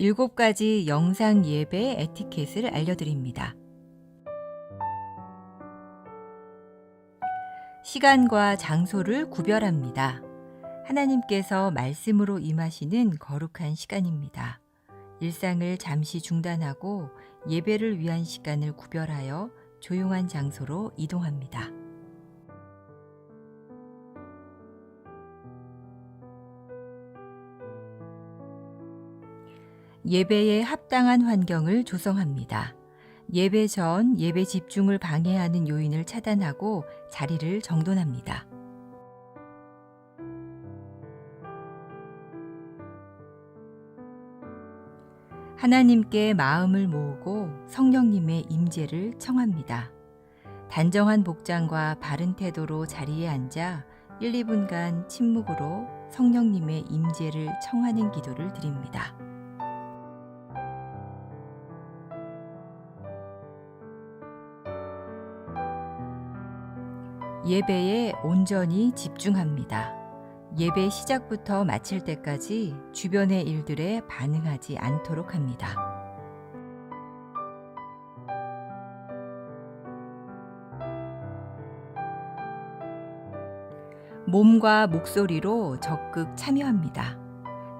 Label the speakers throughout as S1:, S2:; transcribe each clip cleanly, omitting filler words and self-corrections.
S1: 7가지 영상 예배 에티켓을 알려드립니다. 시간과 장소를 구별합니다. 하나님께서 말씀으로 임하시는 거룩한 시간입니다. 일상을 잠시 중단하고 예배를 위한 시간을 구별하여 조용한 장소로 이동합니다. 예배에 합당한 환경을 조성합니다. 예배 전 예배 집중을 방해하는 요인을 차단하고 자리를 정돈합니다. 하나님께 마음을 모으고 성령님의 임재를 청합니다. 단정한 복장과 바른 태도로 자리에 앉아 1, 2분간 침묵으로 성령님의 임재를 청하는 기도를 드립니다. 예배에 온전히 집중합니다. 예배 시작부터 마칠 때까지 주변의 일들에 반응하지 않도록 합니다. 몸과 목소리로 적극 참여합니다.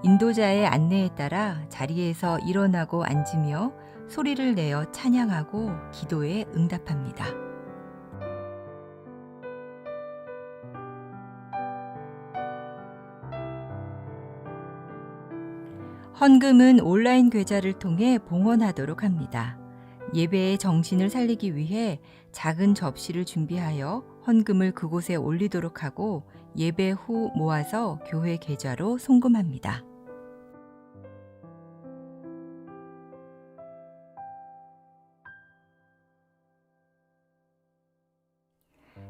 S1: 인도자의 안내에 따라 자리에서 일어나고 앉으며 소리를 내어 찬양하고 기도에 응답합니다. 헌금은 온라인 계좌를 통해 봉헌하도록 합니다. 예배의 정신을 살리기 위해 작은 접시를 준비하여 헌금을 그곳에 올리도록 하고 예배 후 모아서 교회 계좌로 송금합니다.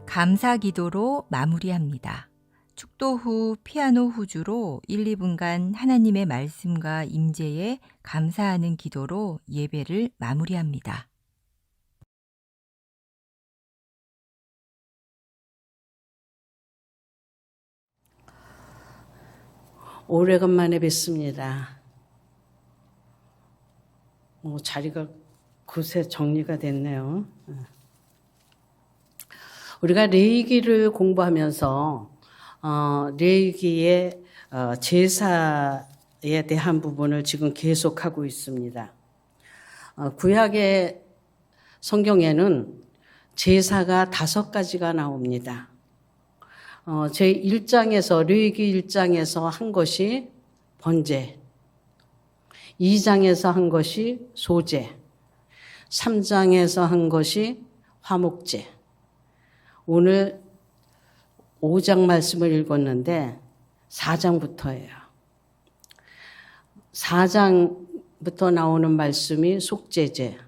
S1: 감사 기도로 마무리합니다. 축도 후 피아노 후주로 1, 2분간 하나님의 말씀과 임재에 감사하는 기도로 예배를 마무리합니다.
S2: 오래간만에 뵙습니다. 자리가 곳에 정리가 됐네요. 우리가 레위기를 공부하면서 레위기의 제사에 대한 부분을 지금 계속하고 있습니다. 구약의 성경에는 제사가 5가지가 나옵니다. 제1장에서 레위기 1장에서 한 것이 번제, 2장에서 한 것이 소제, 3장에서 한 것이 화목제. 오늘 5장 말씀을 읽었는데 4장부터예요. 4장부터 나오는 말씀이 속죄제,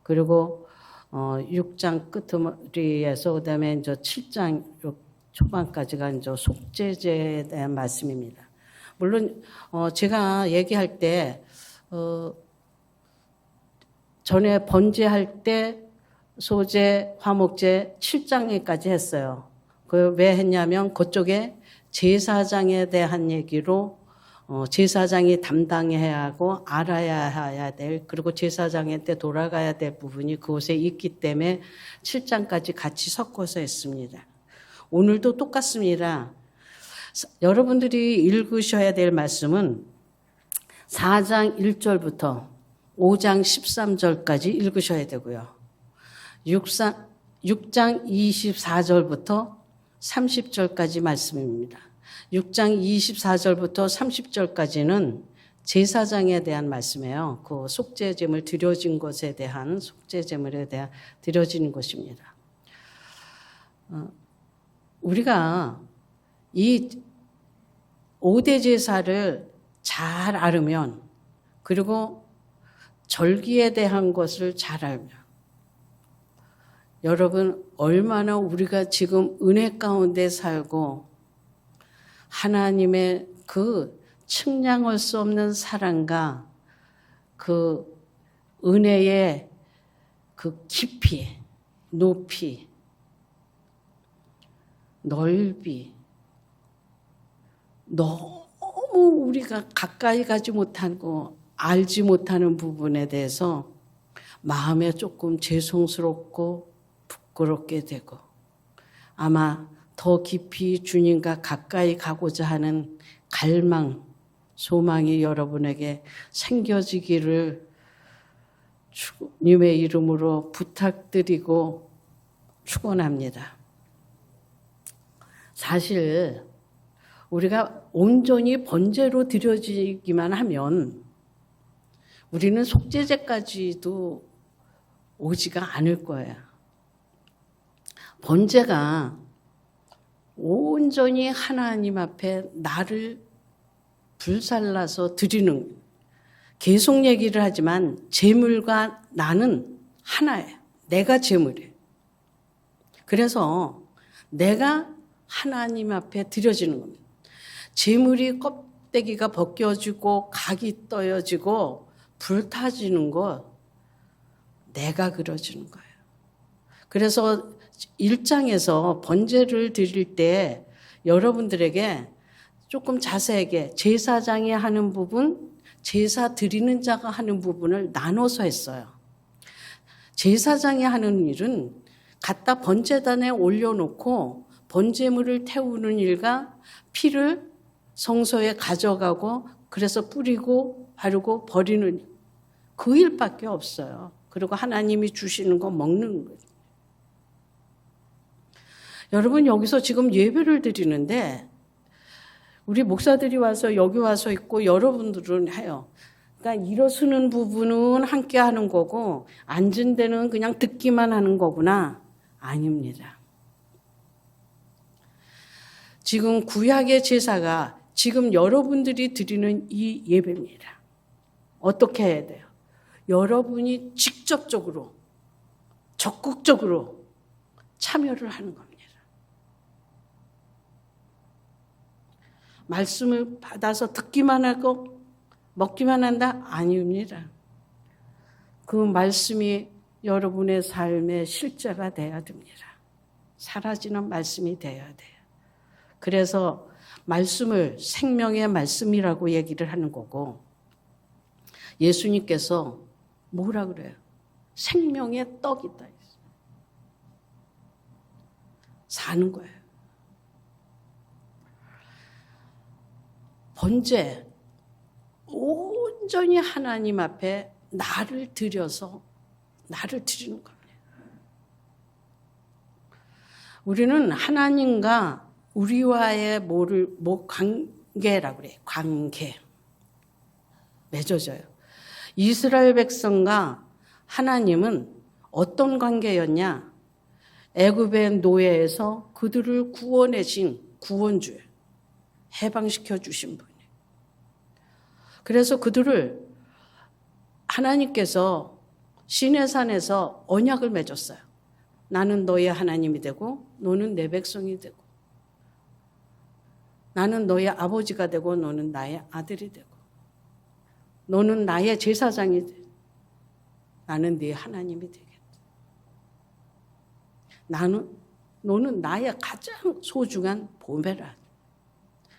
S2: 그리고 6장 끝머리에서 그다음에 이제 7장 초반까지가 이제 속죄제에 대한 말씀입니다. 물론 제가 얘기할 때 전에 번제할 때 소제, 화목제 7장에까지 했어요. 왜 했냐면 그쪽에 제사장에 대한 얘기로 제사장이 담당해야 하고 알아야 될, 그리고 제사장한테 돌아가야 될 부분이 그곳에 있기 때문에 7장까지 같이 섞어서 했습니다. 오늘도 똑같습니다. 여러분들이 읽으셔야 될 말씀은 4장 1절부터 5장 13절까지 읽으셔야 되고요. 6장 24절부터 30절까지 말씀입니다. 6장 24절부터 30절까지는 제사장에 대한 말씀이에요. 그 속죄제물 드려진 것에 대한 속죄제물에 대한 드려진 것입니다. 우리가 이 5대 제사를 잘 알으면, 그리고 절기에 대한 것을 잘 알면, 여러분 얼마나 우리가 지금 은혜 가운데 살고 하나님의 그 측량할 수 없는 사랑과 그 은혜의 그 깊이, 높이, 넓이, 너무 우리가 가까이 가지 못하고 알지 못하는 부분에 대해서 마음에 조금 죄송스럽고 부끄럽게 되고 아마 더 깊이 주님과 가까이 가고자 하는 갈망, 소망이 여러분에게 생겨지기를 주님의 이름으로 부탁드리고 축원합니다. 사실 우리가 온전히 번제로 드려지기만 하면 우리는 속죄제까지도 오지가 않을 거예요. 번제가 온전히 하나님 앞에 나를 불살라서 드리는, 계속 얘기를 하지만 제물과 나는 하나예요. 내가 제물이에요. 그래서 내가 하나님 앞에 드려지는 겁니다. 제물이 껍데기가 벗겨지고 각이 떠여지고 불타지는 거 내가 그려지는 거예요. 그래서 1장에서 번제를 드릴 때 여러분들에게 조금 자세하게 제사장이 하는 부분, 제사 드리는 자가 하는 부분을 나눠서 했어요. 제사장이 하는 일은 갖다 번제단에 올려놓고 번제물을 태우는 일과 피를 성소에 가져가고 그래서 뿌리고 바르고 버리는 그 일밖에 없어요. 그리고 하나님이 주시는 거 먹는 거예요. 여러분 여기서 지금 예배를 드리는데 우리 목사들이 와서 여기 와서 있고 여러분들은 해요. 그러니까 일어서는 부분은 함께 하는 거고 앉은 데는 그냥 듣기만 하는 거구나. 아닙니다. 지금 구약의 제사가 지금 여러분들이 드리는 이 예배입니다. 어떻게 해야 돼요? 여러분이 직접적으로 적극적으로 참여를 하는 겁니다. 말씀을 받아서 듣기만 하고 먹기만 한다? 아닙니다. 그 말씀이 여러분의 삶의 실제가 돼야 됩니다. 사라지는 말씀이 돼야 돼요. 그래서 말씀을 생명의 말씀이라고 얘기를 하는 거고 예수님께서 뭐라 그래요? 생명의 떡이다. 사는 거예요. 번제, 온전히 하나님 앞에 나를 드려서 나를 드리는 겁니다. 우리는 하나님과 우리와의 관계라고 그래요. 관계. 맺어져요. 이스라엘 백성과 하나님은 어떤 관계였냐? 애굽의 노예에서 그들을 구원해신 구원주예요. 해방시켜 주신 분이에요. 그래서 그들을 하나님께서 시내산에서 언약을 맺었어요. 나는 너의 하나님이 되고 너는 내 백성이 되고 나는 너의 아버지가 되고 너는 나의 아들이 되고 너는 나의 제사장이 돼. 나는 네 하나님이 되겠다. 너는 나의 가장 소중한 보배라.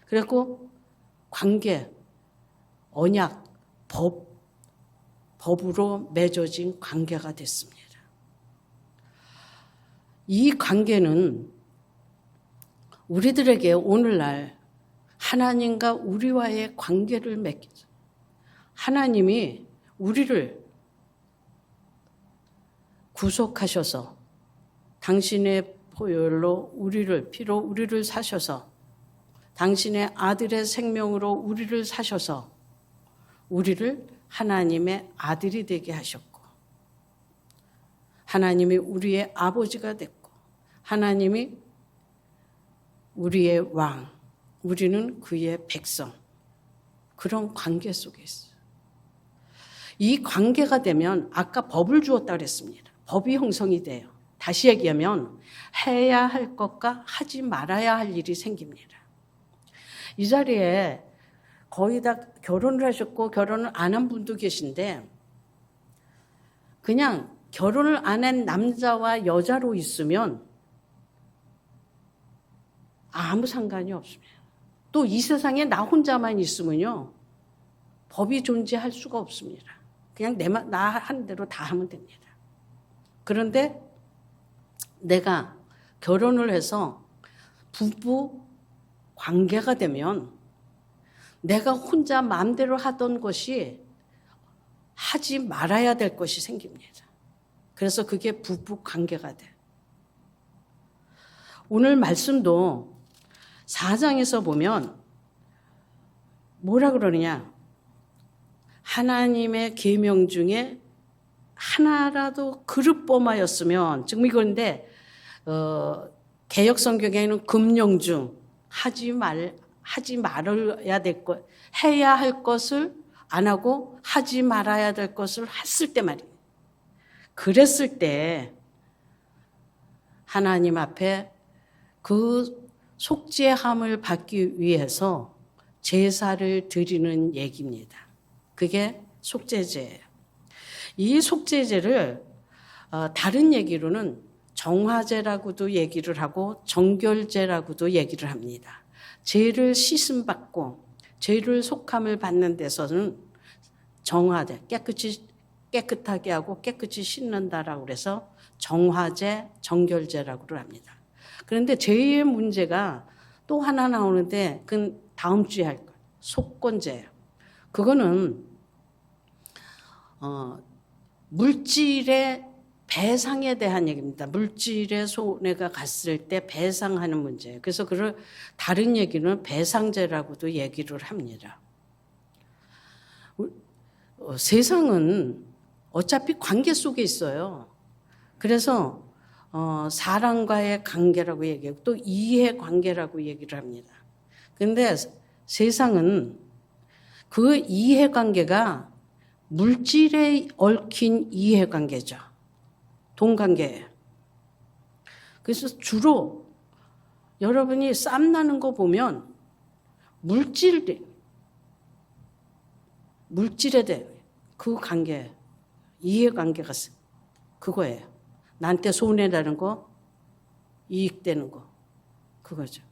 S2: 그리고 관계, 언약, 법으로 맺어진 관계가 됐습니다. 이 관계는 우리들에게 오늘날 하나님과 우리와의 관계를 맺기죠. 하나님이 우리를 구속하셔서 당신의 보혈로 피로 우리를 사셔서 당신의 아들의 생명으로 우리를 사셔서 우리를 하나님의 아들이 되게 하셨고 하나님이 우리의 아버지가 됐고 하나님이 우리의 왕, 우리는 그의 백성. 그런 관계 속에 있어요. 이 관계가 되면 아까 법을 주었다 그랬습니다. 법이 형성이 돼요. 다시 얘기하면 해야 할 것과 하지 말아야 할 일이 생깁니다. 이 자리에 거의 다 결혼을 하셨고 결혼을 안 한 분도 계신데 그냥 결혼을 안 한 남자와 여자로 있으면 아무 상관이 없습니다. 또 이 세상에 나 혼자만 있으면요. 법이 존재할 수가 없습니다. 그냥 나 하는 대로 다 하면 됩니다. 그런데 내가 결혼을 해서 부부 관계가 되면 내가 혼자 마음대로 하던 것이 하지 말아야 될 것이 생깁니다. 그래서 그게 부부 관계가 돼. 오늘 말씀도 4장에서 보면 뭐라 그러느냐? 하나님의 계명 중에 하나라도 그릇범하였으면, 지금 이건데 개역 성경에는 금령 중 하지 말아야 될 것, 해야 할 것을 안 하고 하지 말아야 될 것을 했을 때 말이에요. 그랬을 때 하나님 앞에 그 속죄함을 받기 위해서 제사를 드리는 얘기입니다. 그게 속죄제예요. 이 속죄제를 다른 얘기로는 정화제라고도 얘기를 하고 정결제라고도 얘기를 합니다. 죄를 씻음받고 죄를 속함을 받는 데서는 정화제, 깨끗하게 하고 깨끗이 씻는다라고 그래서 정화제, 정결제라고 합니다. 그런데 죄의 문제가 또 하나 나오는데 그건 다음 주에 할 거예요. 속건제예요. 그거는 물질의 배상에 대한 얘기입니다. 물질의 손해가 갔을 때 배상하는 문제예요. 그래서 그걸 다른 얘기는 배상제라고도 얘기를 합니다. 세상은 어차피 관계 속에 있어요. 그래서 사람과의 관계라고 얘기하고 또 이해관계라고 얘기를 합니다. 그런데 세상은 그 이해관계가 물질에 얽힌 이해관계죠. 돈관계예요. 그래서 주로 여러분이 쌈나는 거 보면 물질에 대해 그 관계, 이해관계가 그거예요. 나한테 손해라는 거, 이익되는 거, 그거죠.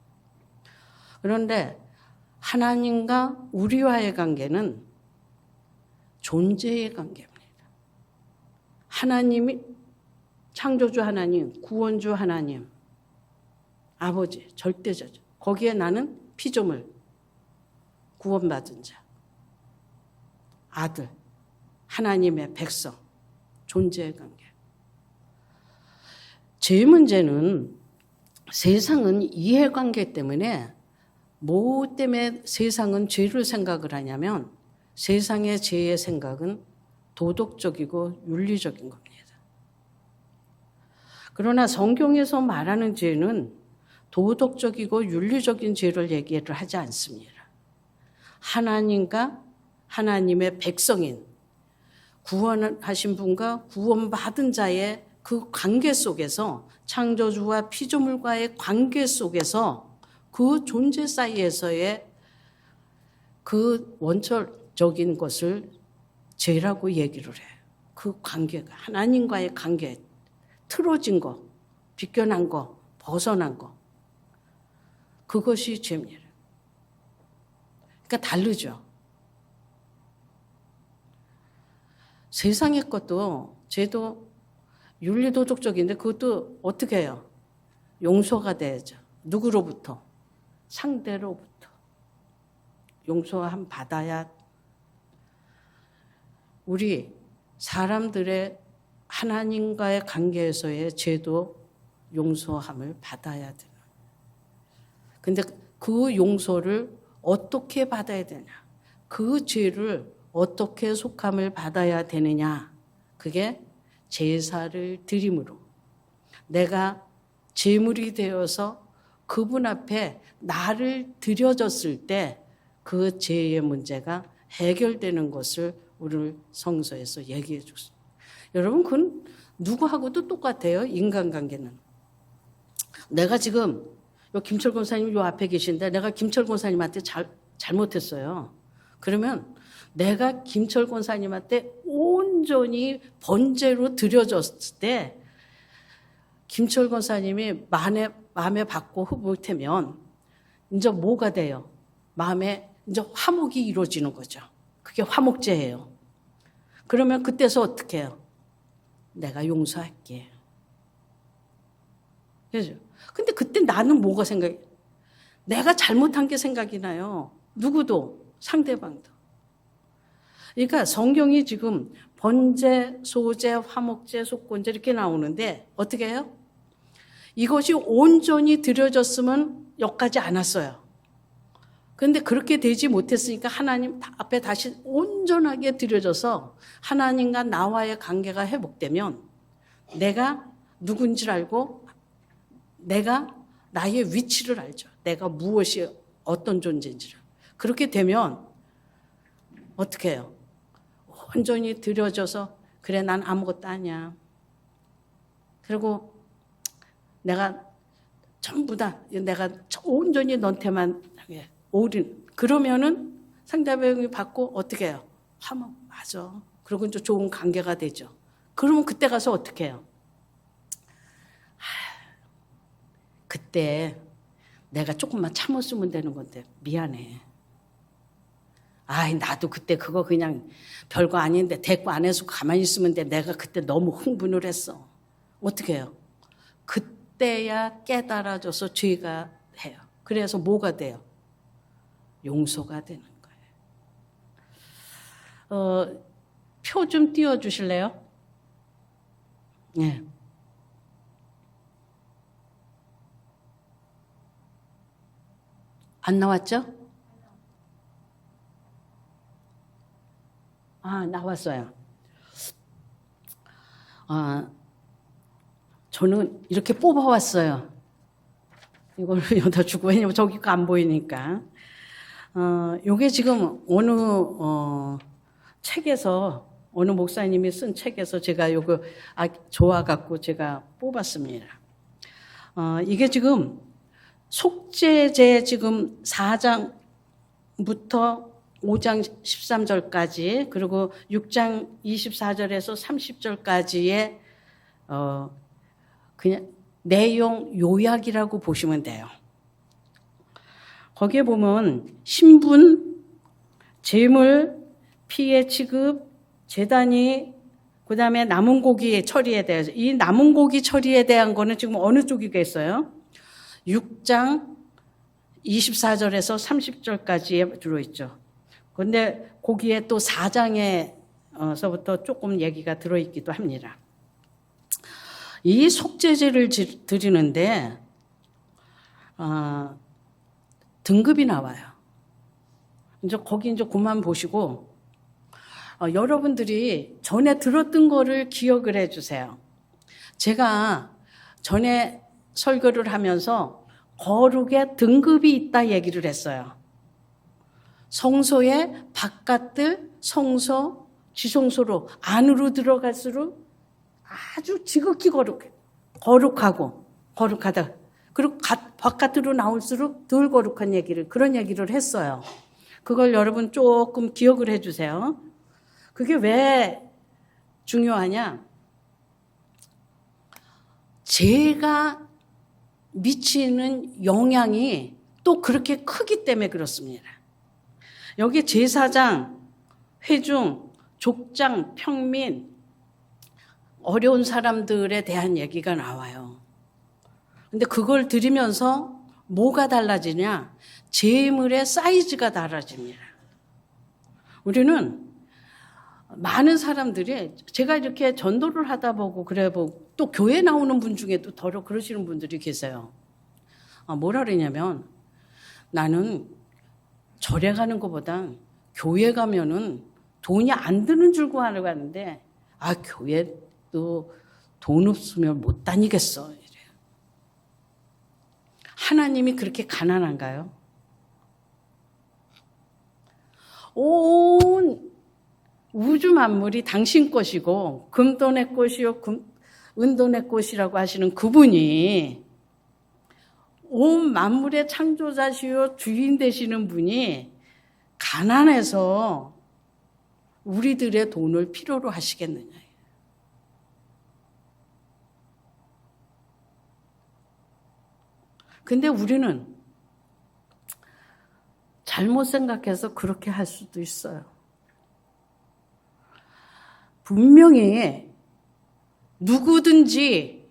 S2: 그런데 하나님과 우리와의 관계는 존재의 관계입니다. 하나님이 창조주 하나님, 구원주 하나님, 아버지, 절대자죠. 거기에 나는 피조물, 구원받은 자, 아들, 하나님의 백성, 존재의 관계. 죄 문제는 세상은 이해관계 때문에 뭐 때문에 세상은 죄를 생각을 하냐면 세상의 죄의 생각은 도덕적이고 윤리적인 겁니다. 그러나 성경에서 말하는 죄는 도덕적이고 윤리적인 죄를 얘기를 하지 않습니다. 하나님과 하나님의 백성인 구원하신 분과 구원받은 자의 그 관계 속에서 창조주와 피조물과의 관계 속에서 그 존재 사이에서의 그 원초적인 것을 죄라고 얘기를 해요. 그 관계가 하나님과의 관계, 틀어진 거, 비껴난 거, 벗어난 거, 그것이 죄입니다. 그러니까 다르죠. 세상의 것도 죄도 윤리도덕적인데 그것도 어떻게 해요? 용서가 돼야죠. 누구로부터? 상대로부터. 용서함 받아야 우리 사람들의 하나님과의 관계에서의 죄도 용서함을 받아야 돼요. 근데 그 용서를 어떻게 받아야 되냐? 그 죄를 어떻게 속함을 받아야 되느냐? 그게 제사를 드림으로 내가 제물이 되어서 그분 앞에 나를 드려졌을 때 그 죄의 문제가 해결되는 것을 오늘 성서에서 얘기해 줬습니다. 여러분, 그건 누구하고도 똑같아요. 인간관계는. 내가 지금 김철 권사님 요 앞에 계신데 내가 김철 권사님한테 잘못했어요. 그러면 내가 김철 권사님한테 온전히 번제로 드려졌을 때 김철 권사님이 마음에 받고 흡입되면 이제 뭐가 돼요? 마음에 이제 화목이 이루어지는 거죠. 그게 화목제예요. 그러면 그때서 어떻게 해요? 내가 용서할게. 그죠? 근데 그때 나는 뭐가 생각이? 내가 잘못한 게 생각이 나요. 누구도, 상대방도. 그러니까 성경이 지금 번제, 소제, 화목제, 속건제 이렇게 나오는데 어떻게 해요? 이것이 온전히 드려졌으면 여기까지 안 왔어요. 그런데 그렇게 되지 못했으니까 하나님 앞에 다시 온전하게 드려져서 하나님과 나와의 관계가 회복되면 내가 누군지를 알고 내가 나의 위치를 알죠. 내가 무엇이 어떤 존재인지를. 그렇게 되면 어떻게 해요? 온전히 드려져서 그래 난 아무것도 아니야. 그리고 내가 전부 다 내가 온전히 너한테만 올인. 그러면은 상대방이 받고 어떻게 해요? 화목 맞아. 그리고 이제 좋은 관계가 되죠. 그러면 그때 가서 어떻게 해요? 그때 내가 조금만 참았으면 되는 건데 미안해. 아이 나도 그때 그거 그냥 별거 아닌데 대꾸 안 해서 가만히 있으면 돼. 내가 그때 너무 흥분을 했어. 어떻게 해요? 그때야 깨달아져서 죄가 해요. 그래서 뭐가 돼요? 용서가 되는 거예요. 표 좀 띄워주실래요? 네. 안 나왔죠? 아, 나왔어요. 저는 이렇게 뽑아왔어요. 이걸 여기다 주고, 왜냐면 저기가 안 보이니까. 요게 지금 어느, 책에서, 어느 목사님이 쓴 책에서 제가 요거 좋아갖고 제가 뽑았습니다. 이게 지금 속죄제 지금 4장부터 5장 13절까지 그리고 6장 24절에서 30절까지의 그냥 내용 요약이라고 보시면 돼요. 거기에 보면 신분, 재물, 피해 취급, 재단이 그다음에 남은 고기 처리에 대해서 이 남은 고기 처리에 대한 거는 지금 어느 쪽이겠어요? 6장 24절에서 30절까지에 들어있죠. 그런데 거기에 또 4장에서부터 조금 얘기가 들어있기도 합니다. 이 속죄제를 드리는데 등급이 나와요. 이제 거기 이제 그만 보시고 여러분들이 전에 들었던 거를 기억을 해주세요. 제가 전에 설교를 하면서 거룩에 등급이 있다 얘기를 했어요. 성소의 바깥들 성소, 지성소로 안으로 들어갈수록 아주 지극히 거룩하고 거룩하다. 그리고 바깥으로 나올수록 덜 거룩한 그런 얘기를 했어요. 그걸 여러분 조금 기억을 해주세요. 그게 왜 중요하냐? 죄가 미치는 영향이 또 그렇게 크기 때문에 그렇습니다. 여기 제사장, 회중, 족장, 평민, 어려운 사람들에 대한 얘기가 나와요. 근데 그걸 들으면서 뭐가 달라지냐? 재물의 사이즈가 달라집니다. 우리는 많은 사람들이 제가 이렇게 전도를 하다 보고 그래 보고 또 교회 나오는 분 중에도 더러 그러시는 분들이 계세요. 뭐라 그러냐면 나는 절에 가는 것보다 교회 가면은 돈이 안 드는 줄 알았는데 교회도 돈 없으면 못 다니겠어. 이래요. 하나님이 그렇게 가난한가요? 온 우주 만물이 당신 것이고 금도 내 것이요 은도 내 것이라고 하시는 그분이 온 만물의 창조자시요 주인 되시는 분이 가난해서 우리들의 돈을 필요로 하시겠느냐. 근데 우리는 잘못 생각해서 그렇게 할 수도 있어요. 분명히 누구든지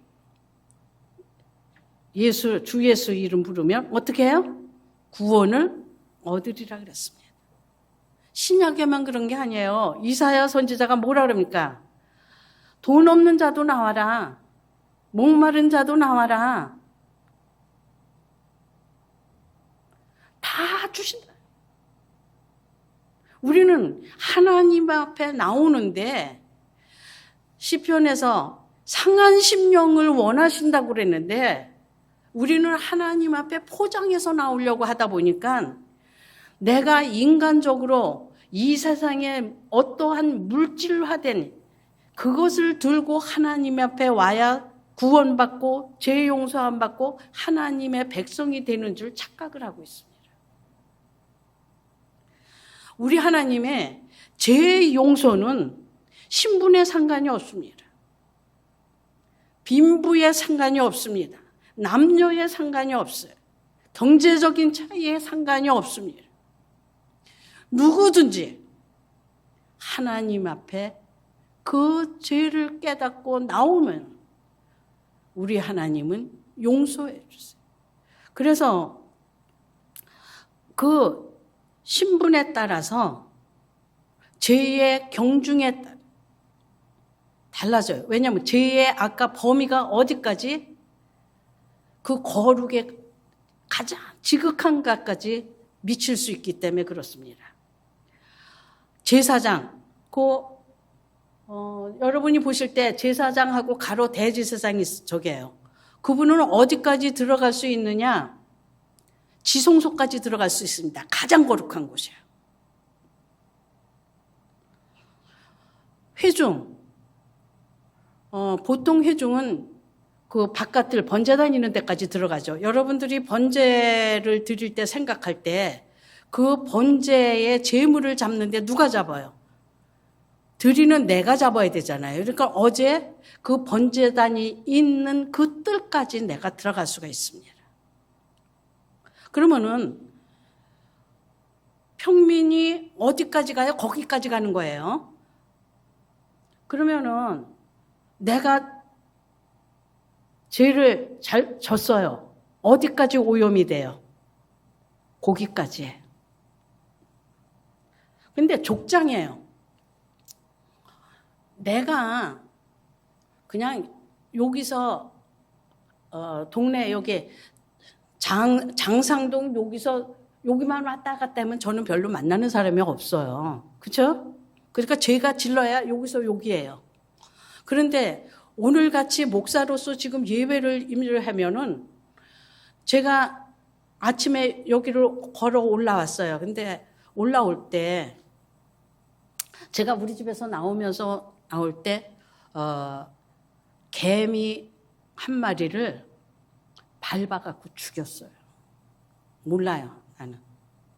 S2: 주 예수 이름 부르면 어떻게 해요? 구원을 얻으리라 그랬습니다. 신약에만 그런 게 아니에요. 이사야 선지자가 뭐라 그럽니까? 돈 없는 자도 나와라. 목마른 자도 나와라. 다 주신다. 우리는 하나님 앞에 나오는데 시편에서 상한 심령을 원하신다고 그랬는데 우리는 하나님 앞에 포장해서 나오려고 하다 보니까 내가 인간적으로 이 세상에 어떠한 물질화된 그것을 들고 하나님 앞에 와야 구원받고 죄 용서함 받고 하나님의 백성이 되는 줄 착각을 하고 있습니다. 우리 하나님의 죄 용서는 신분에 상관이 없습니다. 빈부에 상관이 없습니다. 남녀에 상관이 없어요. 경제적인 차이에 상관이 없습니다. 누구든지 하나님 앞에 그 죄를 깨닫고 나오면 우리 하나님은 용서해 주세요. 그래서 그 신분에 따라서 죄의 경중에 따라 달라져요. 왜냐하면 죄의 아까 범위가 어디까지? 그 거룩의 가장 지극한 것까지 미칠 수 있기 때문에 그렇습니다. 제사장, 여러분이 보실 때 제사장하고 가로 대제사장이 저게요. 그분은 어디까지 들어갈 수 있느냐? 지성소까지 들어갈 수 있습니다. 가장 거룩한 곳이에요. 회중, 보통 회중은 그 바깥을 번제 다니는 데까지 들어가죠. 여러분들이 번제를 드릴 때 생각할 때 그 번제의 제물을 잡는데 누가 잡아요? 드리는 내가 잡아야 되잖아요. 그러니까 어제 그 번제단이 있는 그 뜰까지 내가 들어갈 수가 있습니다. 그러면은 평민이 어디까지 가요? 거기까지 가는 거예요. 그러면은 내가 죄를 잘 졌어요. 어디까지 오염이 돼요? 거기까지. 근데 족장이에요. 내가 그냥 여기서 동네 여기 장상동 여기만 왔다 갔다 하면 저는 별로 만나는 사람이 없어요. 그렇죠? 그러니까 죄가 질러야 여기서 여기예요. 그런데 오늘같이 목사로서 지금 예배를 임의를 하면은 제가 아침에 여기로 걸어 올라왔어요. 근데 올라올 때 제가 우리 집에서 나올 때 개미 한 마리를 밟아갖고 죽였어요. 몰라요, 나는.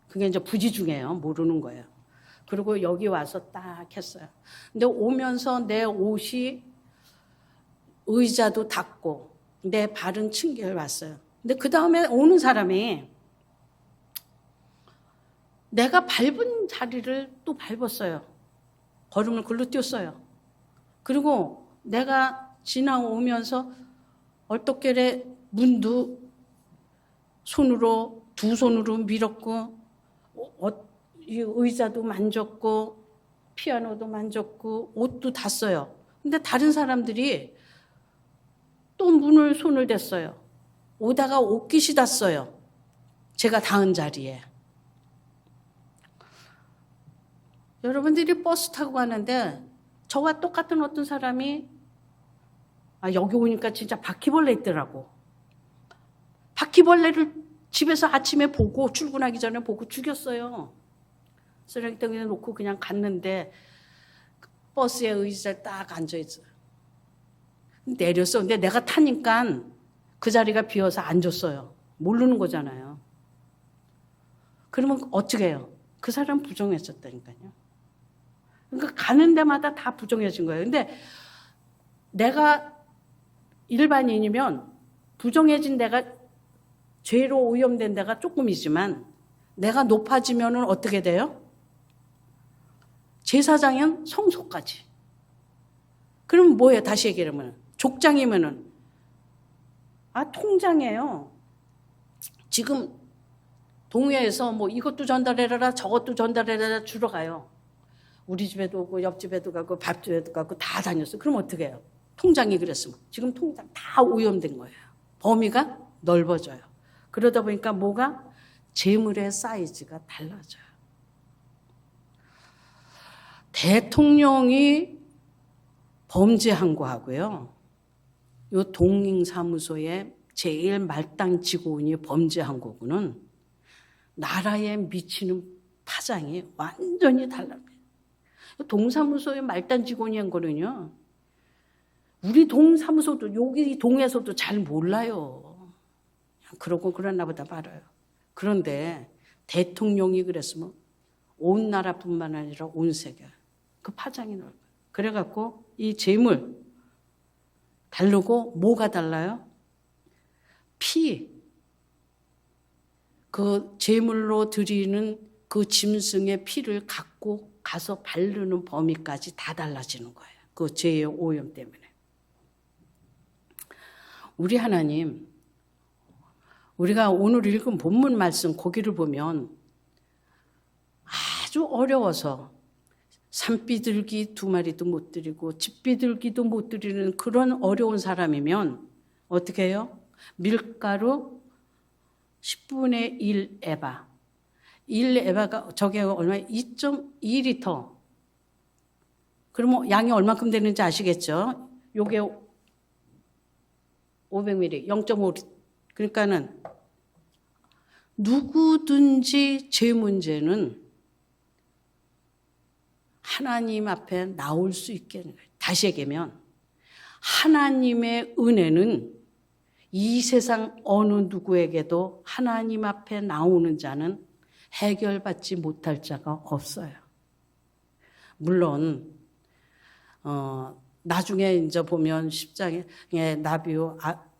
S2: 그게 이제 부지중이에요. 모르는 거예요. 그리고 여기 와서 딱 했어요. 근데 오면서 내 옷이 의자도 닦고 내 발은 챙겨왔어요. 근데 그 다음에 오는 사람이 내가 밟은 자리를 또 밟았어요. 걸음을 글로 뛰었어요. 그리고 내가 지나오면서 얼떨결에 문도 두 손으로 밀었고 이 의자도 만졌고 피아노도 만졌고 옷도 das어요. 근데 다른 사람들이 또 문을 손을 댔어요. 오다가 옷깃이 닿았어요. 제가 닿은 자리에. 여러분들이 버스 타고 가는데 저와 똑같은 어떤 사람이 여기 오니까 진짜 바퀴벌레 있더라고. 바퀴벌레를 집에서 아침에 보고 출근하기 전에 보고 죽였어요. 쓰레기통에 놓고 그냥 갔는데 버스에 의자에 딱 앉아있어요. 내렸어. 근데 내가 타니까 그 자리가 비어서 앉았어요. 모르는 거잖아요. 그러면 어떻게 해요? 그 사람 부정했었다니까요. 그러니까 가는 데마다 다 부정해진 거예요. 근데 내가 일반인이면 부정해진 데가 죄로 오염된 데가 조금이지만 내가 높아지면은 어떻게 돼요? 제사장은 성소까지. 그럼 뭐예요? 다시 얘기하면 족장이면은 통장이에요. 지금 동해에서 뭐 이것도 전달해라 저것도 전달해라 주러 가요. 우리 집에도 오고 옆집에도 가고 밥집에도 가고 다 다녔어요. 그럼 어떻게 해요? 통장이 그랬으면 지금 통장 다 오염된 거예요. 범위가 넓어져요. 그러다 보니까 뭐가? 재물의 사이즈가 달라져요. 대통령이 범죄한 거하고요. 요 동행사무소의 제일 말단 직원이 범죄한 거고는 나라에 미치는 파장이 완전히 달랍니다. 동사무소의 말단 직원이 한 거는요. 우리 동사무소도 여기 동에서도 잘 몰라요. 그러고 그랬나 보다 말아요. 그런데 대통령이 그랬으면 온 나라뿐만 아니라 온 세계 그 파장이 넓어요. 그래갖고 이 재물 다르고 뭐가 달라요? 그 재물로 드리는 그 짐승의 피를 갖고 가서 바르는 범위까지 다 달라지는 거예요. 그 죄의 오염 때문에. 우리 하나님, 우리가 오늘 읽은 본문 말씀 거기를 보면 아주 어려워서 산비둘기 2마리도 못 드리고 집비둘기도 못 드리는 그런 어려운 사람이면 어떻게 해요? 밀가루 10분의 1 에바. 1 에바가 저게 얼마예요? 2.2리터. 그러면 양이 얼마큼 되는지 아시겠죠? 요게 500ml, 0.5리터. 그러니까는 누구든지 제 문제는 하나님 앞에 나올 수 있겠는 거예요. 다시 얘기하면 하나님의 은혜는 이 세상 어느 누구에게도 하나님 앞에 나오는 자는 해결받지 못할 자가 없어요. 물론 나중에 이제 보면 10장에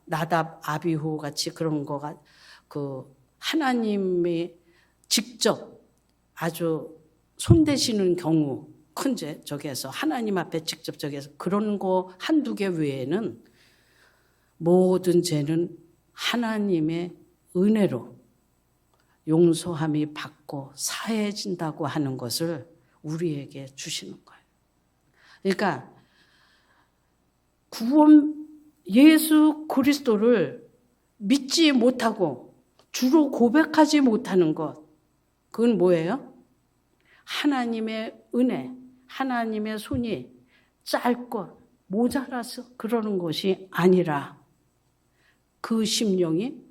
S2: 나답 아비후 같이 그런 거가 그 하나님이 직접 아주 손대시는 경우 큰 죄 저기에서 하나님 앞에 직접 저기에서 그런 거 한두 개 외에는 모든 죄는 하나님의 은혜로 용서함이 받고 사해진다고 하는 것을 우리에게 주시는 거예요. 그러니까 구원 예수 그리스도를 믿지 못하고 주로 고백하지 못하는 것, 그건 뭐예요? 하나님의 은혜, 하나님의 손이 짧고 모자라서 그러는 것이 아니라 그 심령이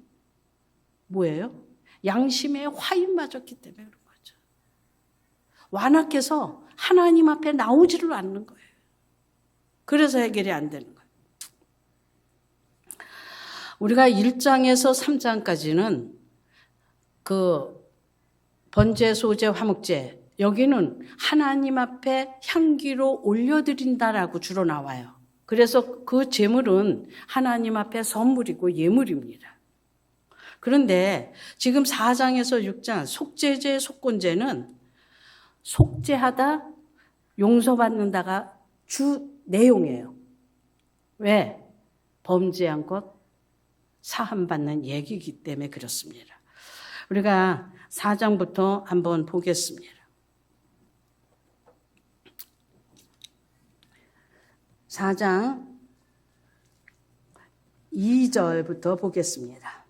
S2: 뭐예요? 양심에 화인 맞았기 때문에 그런 거죠. 완악해서 하나님 앞에 나오지를 않는 거예요. 그래서 해결이 안 되는 거예요. 우리가 1장에서 3장까지는 그 번제, 소제, 화목제 여기는 하나님 앞에 향기로 올려드린다라고 주로 나와요. 그래서 그 제물은 하나님 앞에 선물이고 예물입니다. 그런데 지금 4장에서 6장 속죄제, 속건제는 속죄하다, 용서받는다가 주 내용이에요. 왜? 범죄한 것 사함받는 얘기이기 때문에 그렇습니다. 우리가 4장부터 한번 보겠습니다. 4장 2절부터 보겠습니다.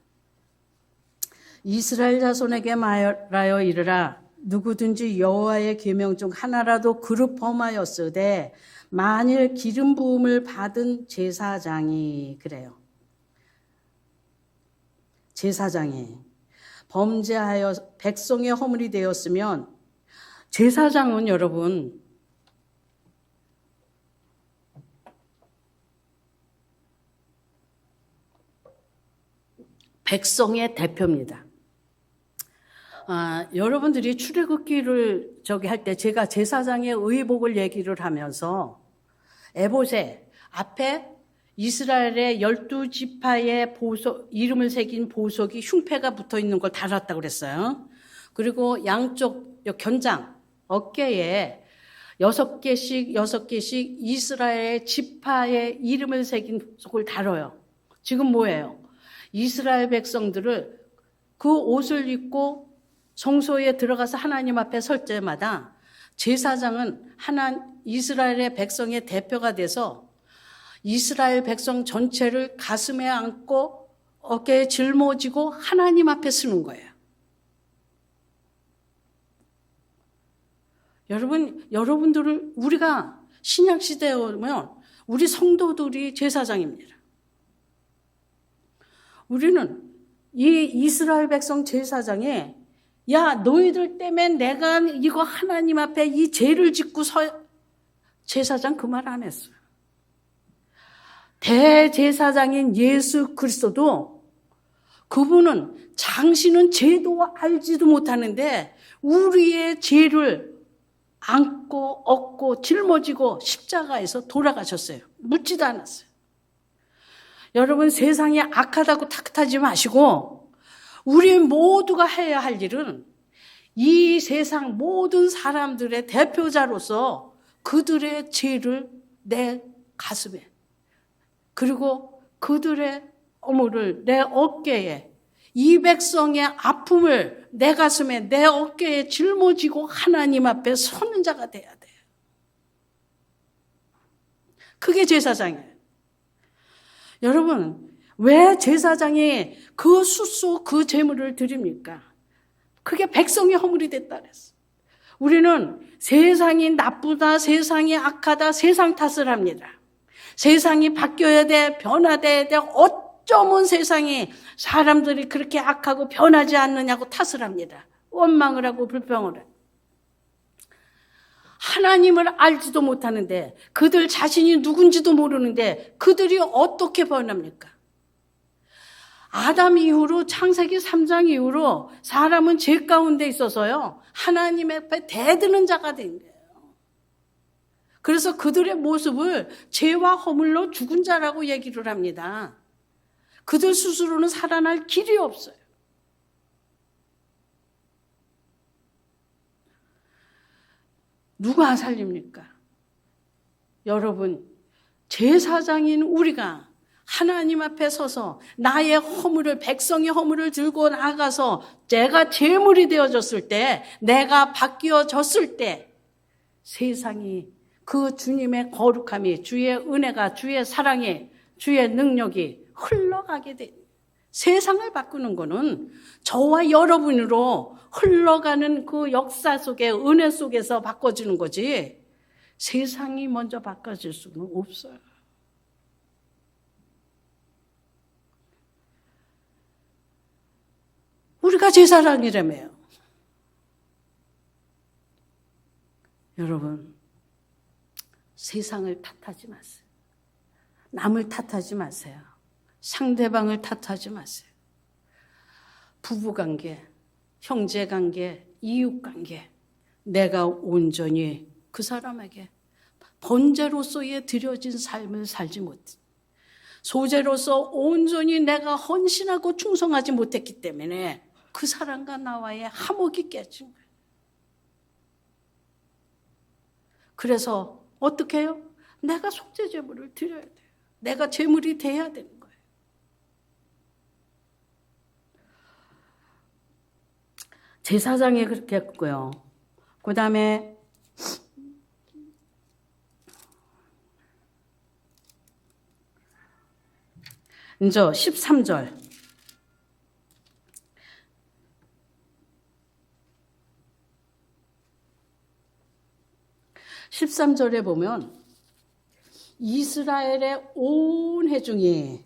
S2: 이스라엘 자손에게 말하여 이르라. 누구든지 여호와의 계명 중 하나라도 그릇 범하였으되 만일 기름 부음을 받은 제사장이 그래요. 제사장이 범죄하여 백성의 허물이 되었으면 제사장은 여러분 백성의 대표입니다. 여러분들이 출애굽기를 할 때 제가 제사장의 의복을 얘기를 하면서 에봇에 앞에 이스라엘의 12지파의 보석, 이름을 새긴 보석이 흉패가 붙어 있는 걸 달았다고 그랬어요. 그리고 양쪽 견장, 어깨에 여섯 개씩 이스라엘 지파의 이름을 새긴 속을 다뤄요. 지금 뭐예요? 이스라엘 백성들을 그 옷을 입고 성소에 들어가서 하나님 앞에 설 때마다 제사장은 이스라엘의 백성의 대표가 돼서 이스라엘 백성 전체를 가슴에 안고 어깨에 짊어지고 하나님 앞에 서는 거예요. 여러분들을 우리가 신약 시대에 오면 우리 성도들이 제사장입니다. 우리는 이 이스라엘 백성 제사장에 야 너희들 때문에 내가 이거 하나님 앞에 이 죄를 짓고 제사장 그 말 안 했어요. 대제사장인 예수 그리스도도 그분은 당신은 죄도 알지도 못하는데 우리의 죄를 안고 얻고 짊어지고 십자가에서 돌아가셨어요. 묻지도 않았어요. 여러분 세상이 악하다고 탓하지 마시고 우리 모두가 해야 할 일은 이 세상 모든 사람들의 대표자로서 그들의 죄를 내 가슴에 그리고 그들의 어물을 내 어깨에 이 백성의 아픔을 내 가슴에 내 어깨에 짊어지고 하나님 앞에 서는 자가 돼야 돼요. 그게 제사장이에요. 여러분 왜 제사장이 그 숫소 그 제물을 드립니까? 그게 백성의 허물이 됐다 그랬어. 우리는 세상이 나쁘다, 세상이 악하다, 세상 탓을 합니다. 세상이 바뀌어야 돼, 변화돼야 돼. 어쩌면 세상이 사람들이 그렇게 악하고 변하지 않느냐고 탓을 합니다. 원망을 하고 불평을 해요. 하나님을 알지도 못하는데 그들 자신이 누군지도 모르는데 그들이 어떻게 변합니까? 아담 이후로 창세기 3장 이후로 사람은 죄 가운데 있어서요. 하나님 앞에 대드는 자가 된 거예요. 그래서 그들의 모습을 죄와 허물로 죽은 자라고 얘기를 합니다. 그들 스스로는 살아날 길이 없어요. 누가 살립니까? 여러분, 제사장인 우리가 하나님 앞에 서서 나의 허물을, 백성의 허물을 들고 나가서 내가 제물이 되어졌을 때, 내가 바뀌어졌을 때 세상이 그 주님의 거룩함이, 주의 은혜가, 주의 사랑이, 주의 능력이 흘러가게 돼. 세상을 바꾸는 거는 저와 여러분으로 흘러가는 그 역사 속에 은혜 속에서 바꿔지는 거지 세상이 먼저 바꿔질 수는 없어요. 우리가 제사장이라며요. 여러분, 세상을 탓하지 마세요. 남을 탓하지 마세요. 상대방을 탓하지 마세요. 부부관계, 형제관계, 이웃관계, 내가 온전히 그 사람에게 번제로서의 드려진 삶을 살지 못해. 소재로서 온전히 내가 헌신하고 충성하지 못했기 때문에 그 사람과 나와의 화목이 깨진 거예요. 그래서 어떻게 해요? 내가 속죄 제물을 드려야 돼요. 내가 제물이 돼야 되는 거예요. 제사장이 그렇게 했고요. 그 다음에 이제 13절. 13절에 보면 이스라엘의 온 회중이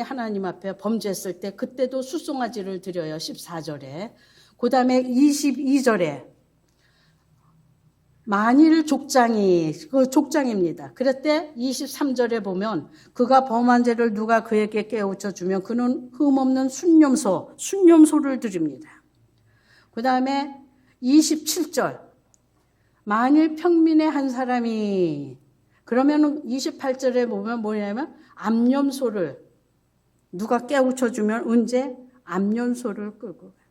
S2: 하나님 앞에 범죄했을 때 그때도 수송아지를 드려요. 14절에. 그 다음에 22절에 만일 족장입니다. 그럴 때 23절에 보면 그가 범한 죄를 누가 그에게 깨우쳐 주면 그는 흠없는 순념소를 드립니다. 그 다음에 27절 만일 평민의 한 사람이 그러면 28절에 보면 뭐냐면 암염소를 누가 깨우쳐 주면 언제 암염소를 끌고 가요.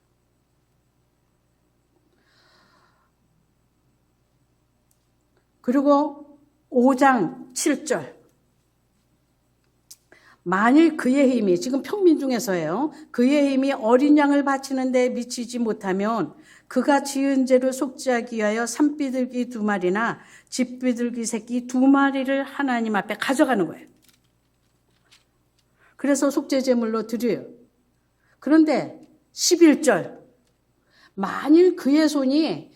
S2: 그리고 5장 7절. 만일 그의 힘이, 지금 평민 중에서예요. 그의 힘이 어린 양을 바치는 데 미치지 못하면 그가 지은 죄를 속죄하기 위하여 산비둘기 2마리나 집비둘기 새끼 2마리를 하나님 앞에 가져가는 거예요. 그래서 속죄 제물로 드려요. 그런데 11절. 만일 그의 손이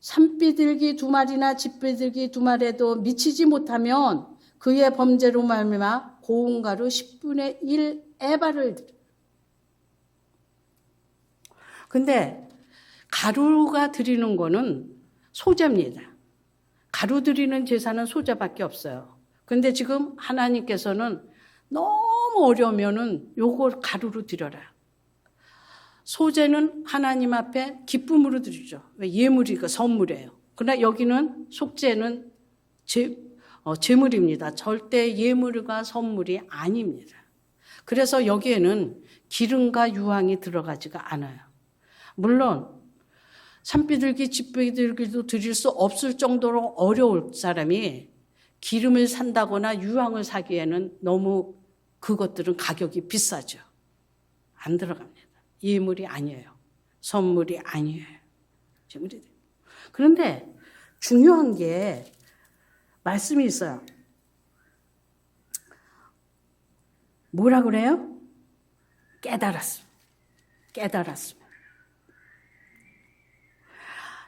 S2: 산비둘기 2마리나 집비둘기 2마리에도 미치지 못하면 그의 범죄로 말미암아 고운 가루 10분의 1 에바를 드려요. 근데 가루가 드리는 거는 소제입니다. 가루 드리는 제사는 소제밖에 없어요. 근데 지금 하나님께서는 너무 어려우면은 요걸 가루로 드려라. 소제는 하나님 앞에 기쁨으로 드리죠. 예물이 그 선물이에요. 그러나 여기는 속죄는 제물입니다. 절대 예물과 선물이 아닙니다. 그래서 여기에는 기름과 유황이 들어가지가 않아요. 물론 산비둘기, 집비둘기도 드릴 수 없을 정도로 어려울 사람이 기름을 산다거나 유황을 사기에는 너무 그것들은 가격이 비싸죠. 안 들어갑니다. 예물이 아니에요. 선물이 아니에요. 제물이 돼요. 그런데 중요한 게 말씀이 있어요. 뭐라 그래요? 깨달았습니다.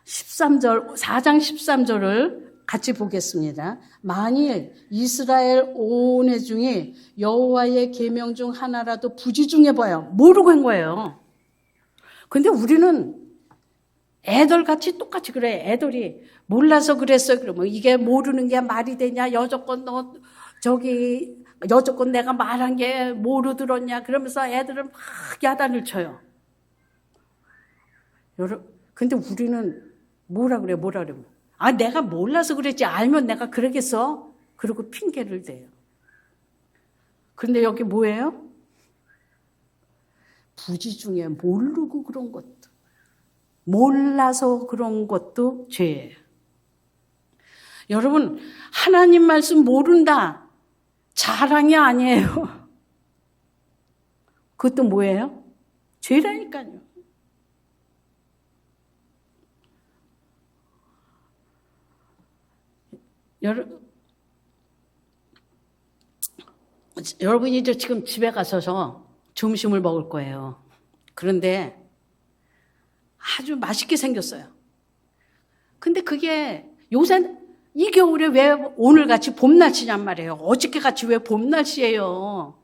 S2: 13절, 4장 13절을 같이 보겠습니다. 만일 이스라엘 온 회 중에 여호와의 계명 중 하나라도 부지중해 보여. 모르고 한 거예요. 근데 우리는 애들같이 똑같이 그래. 애들이 몰라서 그랬어요. 그러면 이게 모르는 게 말이 되냐? 여조건 너 저기 여조건 내가 말한 게 뭐로 들었냐? 그러면서 애들은 막 야단을 쳐요. 근데 우리는 뭐라 그래? 아, 내가 몰라서 그랬지. 알면 내가 그러겠어? 그리고 핑계를 대요. 그런데 여기 뭐예요? 부지 중에 모르고 그런 것도, 몰라서 그런 것도 죄예요. 여러분, 하나님 말씀 모른다. 자랑이 아니에요. 그것도 뭐예요? 죄라니까요. 여러분이 이제 지금 집에 가셔서 점심을 먹을 거예요. 그런데 아주 맛있게 생겼어요. 근데 그게 요새 이 겨울에 왜 오늘같이 봄날씨냔 말이에요. 어저께같이 왜 봄날씨예요.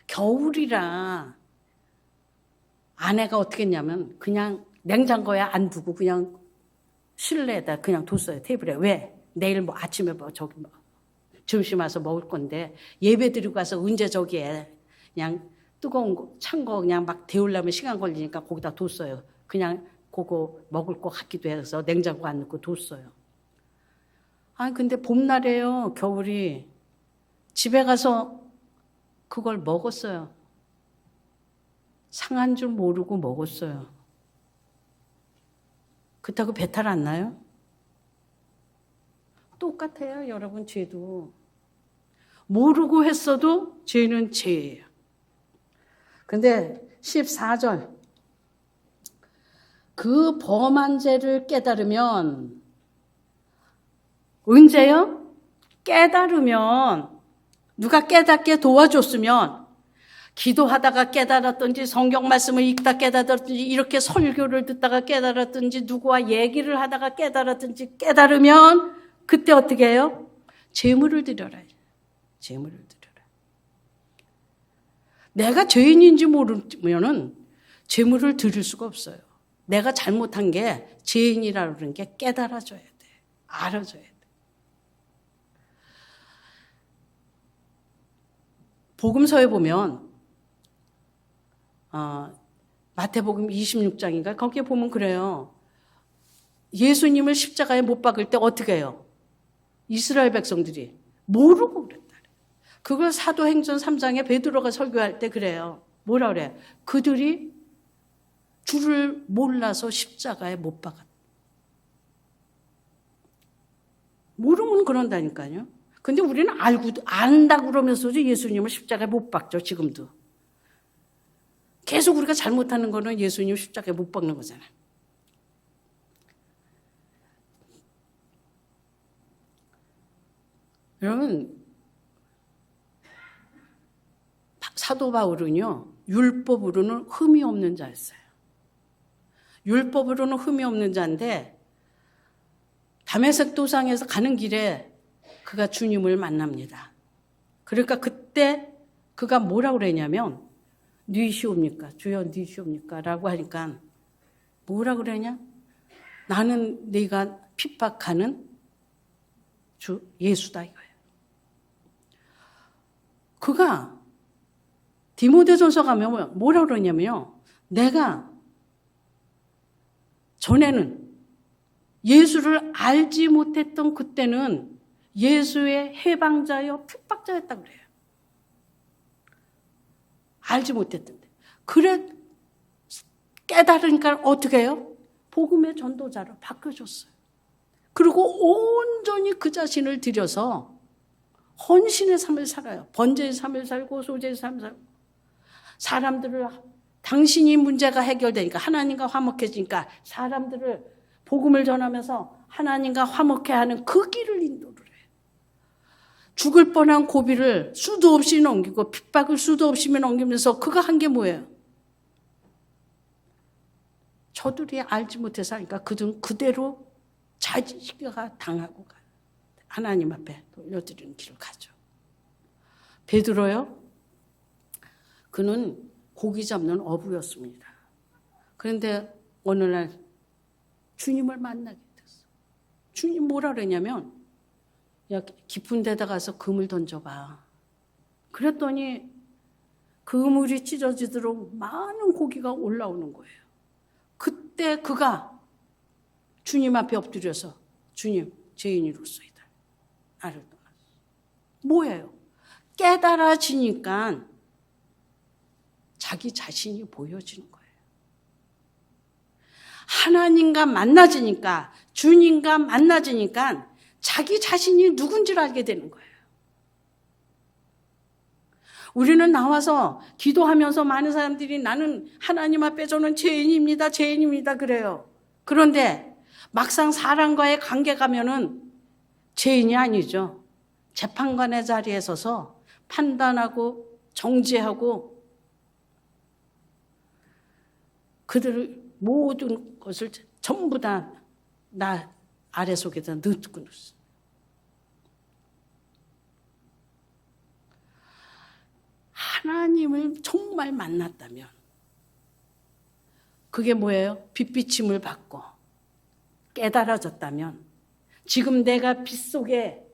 S2: 겨울이라 아내가 어떻게 했냐면 그냥 냉장고에 안 두고 그냥 실내에다 그냥 뒀어요. 테이블에. 왜? 내일 뭐 아침에 뭐 저기 뭐 점심 와서 먹을 건데 예배 드리고 가서 언제 저기에 그냥 뜨거운 거, 찬 거 그냥 막 데우려면 시간 걸리니까 거기다 뒀어요. 그냥 그거 먹을 거 같기도 해서 냉장고 안 넣고 뒀어요. 아니 근데 봄날이에요. 겨울이. 집에 가서 그걸 먹었어요. 상한 줄 모르고 먹었어요. 그렇다고 배탈 안 나요? 똑같아요. 여러분 죄도. 모르고 했어도 죄는 죄예요. 근데 14절. 그 범한 죄를 깨달으면 언제요? 깨달으면 누가 깨닫게 도와줬으면 기도하다가 깨달았든지 성경 말씀을 읽다 깨달았든지 이렇게 설교를 듣다가 깨달았든지 누구와 얘기를 하다가 깨달았든지 깨달으면 그때 어떻게 해요? 제물을 드려라. 제물을 드려라. 내가 죄인인지 모르면은 제물을 드릴 수가 없어요. 내가 잘못한 게 죄인이라는 게 깨달아져야 돼. 알아져야 돼. 복음서에 보면 마태복음 26장인가 거기에 보면 그래요. 예수님을 십자가에 못 박을 때 어떻게 해요? 이스라엘 백성들이 모르고 그랬다. 그걸 사도행전 3장에 베드로가 설교할 때 그래요. 뭐라 그래? 그들이 주를 몰라서 십자가에 못 박았다. 모르면 그런다니까요. 근데 우리는 안다고 그러면서도 예수님을 십자가에 못 박죠, 지금도. 계속 우리가 잘못하는 거는 예수님 십자가에 못 박는 거잖아요. 여러분, 사도 바울은요, 율법으로는 흠이 없는 자였어요. 율법으로는 흠이 없는 자인데, 다메섹 도상에서 가는 길에 그가 주님을 만납니다. 그러니까 그때 그가 뭐라고 그랬냐면, 니시옵니까? 주여 니시옵니까? 라고 하니까 뭐라고 그러냐? 나는 네가 핍박하는 주 예수다 이거예요. 그가 디모데전서 가면 뭐라고 그러냐면요. 내가 전에는 예수를 알지 못했던 그때는 예수의 해방자여 핍박자였다 그래요. 알지 못했던데. 그래 깨달으니까 어떻게 해요? 복음의 전도자로 바꿔줬어요. 그리고 온전히 그 자신을 들여서 헌신의 삶을 살아요. 번제의 삶을 살고 소제의 삶을 살고 사람들을 당신이 문제가 해결되니까 하나님과 화목해지니까 사람들을 복음을 전하면서 하나님과 화목해하는 그 길을 인도를 해요. 죽을 뻔한 고비를 수도 없이 넘기고 핍박을 수도 없이 넘기면서 그가 한 게 뭐예요? 저들이 알지 못해서 하니까 그대로 자기가 당하고 가요. 하나님 앞에 돌려드리는 길을 가죠. 베드로요. 그는 고기 잡는 어부였습니다. 그런데 어느 날 주님을 만나게 됐어요. 주님 뭐라 그러냐면 야, 깊은 데다 가서 그물 던져봐. 그랬더니 그물이 찢어지도록 많은 고기가 올라오는 거예요. 그때 그가 주님 앞에 엎드려서 주님 죄인이로소이다. 나를 떠났어. 뭐예요? 깨달아지니까 자기 자신이 보여지는 거예요. 하나님과 만나지니까 주님과 만나지니까 자기 자신이 누군지를 알게 되는 거예요. 우리는 나와서 기도하면서 많은 사람들이 나는 하나님 앞에 저는 죄인입니다. 죄인입니다. 그래요. 그런데 막상 사람과의 관계 가면은 죄인이 아니죠. 재판관의 자리에 서서 판단하고 정죄하고 그들을 모든 것을 전부 다 나 아래 속에다 넣고 놓습니다. 하나님을 정말 만났다면 그게 뭐예요? 빛비침을 받고 깨달아졌다면 지금 내가 빛 속에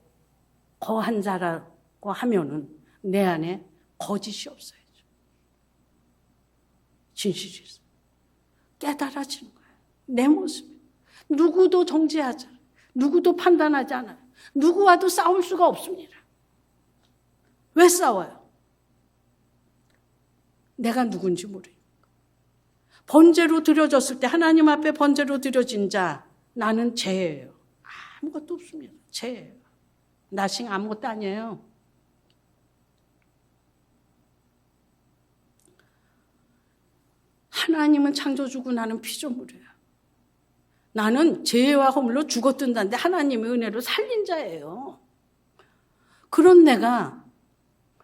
S2: 거한 자라고 하면은 내 안에 거짓이 없어야죠. 진실이 있어요. 깨달아지는 거예요. 내 모습이. 누구도 정죄하지 않아요. 누구도 판단하지 않아요. 누구와도 싸울 수가 없습니다. 왜 싸워요? 내가 누군지 모르니까. 번제로 드려졌을 때 하나님 앞에 번제로 드려진 자 나는 죄예요. 아무것도 없습니다. 죄예요. 나싱 아무것도 아니에요. 하나님은 창조주고 나는 피조물이에요. 나는 죄와 허물로 죽어든다는데 하나님의 은혜로 살린 자예요. 그런 내가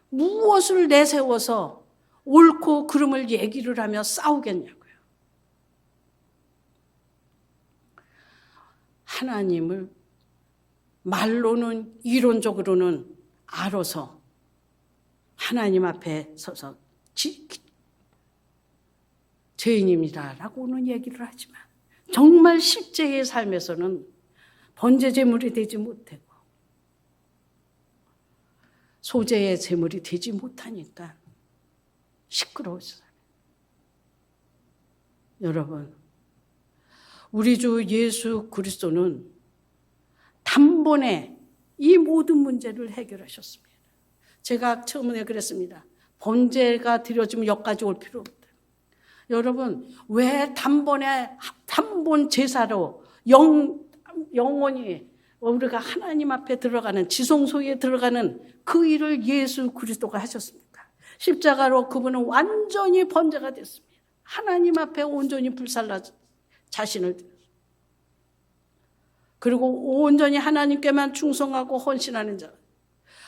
S2: 무엇을 내세워서 옳고 그름을 얘기를 하며 싸우겠냐고요. 하나님을 말로는 이론적으로는 알아서 하나님 앞에 서서 죄인입니다라고는 얘기를 하지만 정말 실제의 삶에서는 번제 제물이 되지 못하고 소제의 제물이 되지 못하니까 시끄러워져요. 여러분, 우리 주 예수 그리스도는 단번에 이 모든 문제를 해결하셨습니다. 제가 처음에 그랬습니다. 번제가 드려지면 여기까지 올 필요 없다. 여러분, 왜 단번 제사로 영원히 우리가 하나님 앞에 들어가는 지성소에 들어가는 그 일을 예수 그리스도가 하셨습니까? 십자가로 그분은 완전히 번제가 됐습니다. 하나님 앞에 온전히 불살라 자신을 드렸습니다. 그리고 온전히 하나님께만 충성하고 헌신하는 자,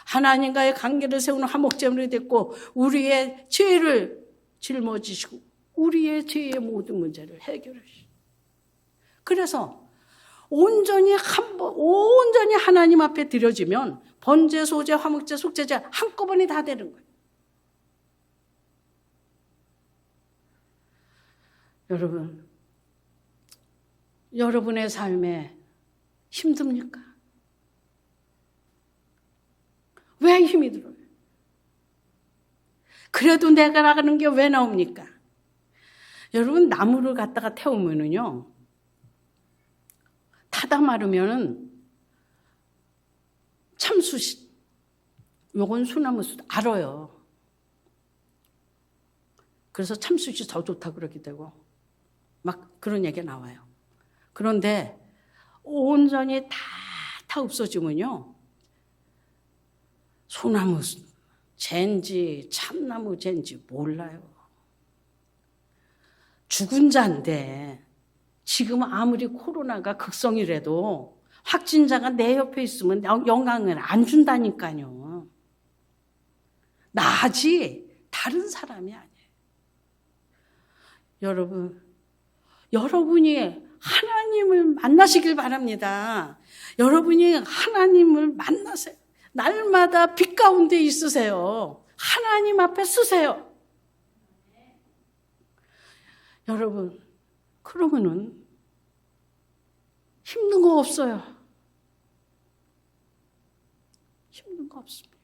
S2: 하나님과의 관계를 세우는 화목제물이 됐고 우리의 죄를 짊어지시고 우리의 죄의 모든 문제를 해결하시고, 그래서 온전히 하나님 앞에 드려지면 번제, 소제, 화목제, 속제제 한꺼번에 다 되는 거예요. 여러분, 여러분의 삶에 힘듭니까? 왜 힘이 들어요? 그래도 내가 나가는 게 왜 나옵니까? 여러분, 나무를 갖다가 태우면은요, 타다 마르면은 참수시, 요건 소나무수 알아요. 그래서 참수시 더 좋다 그러게 되고 막 그런 얘기가 나와요. 그런데 온전히 다 없어지면요, 소나무 젠지 참나무 젠지 몰라요. 죽은 자인데 지금 아무리 코로나가 극성이라도 확진자가 내 옆에 있으면 영향을 안 준다니까요. 나지 다른 사람이 아니에요. 여러분이 하나님을 만나시길 바랍니다. 여러분이 하나님을 만나세요. 날마다 빛 가운데 있으세요. 하나님 앞에 쓰세요. 여러분, 그러면은 힘든 거 없어요. 힘든 거 없습니다.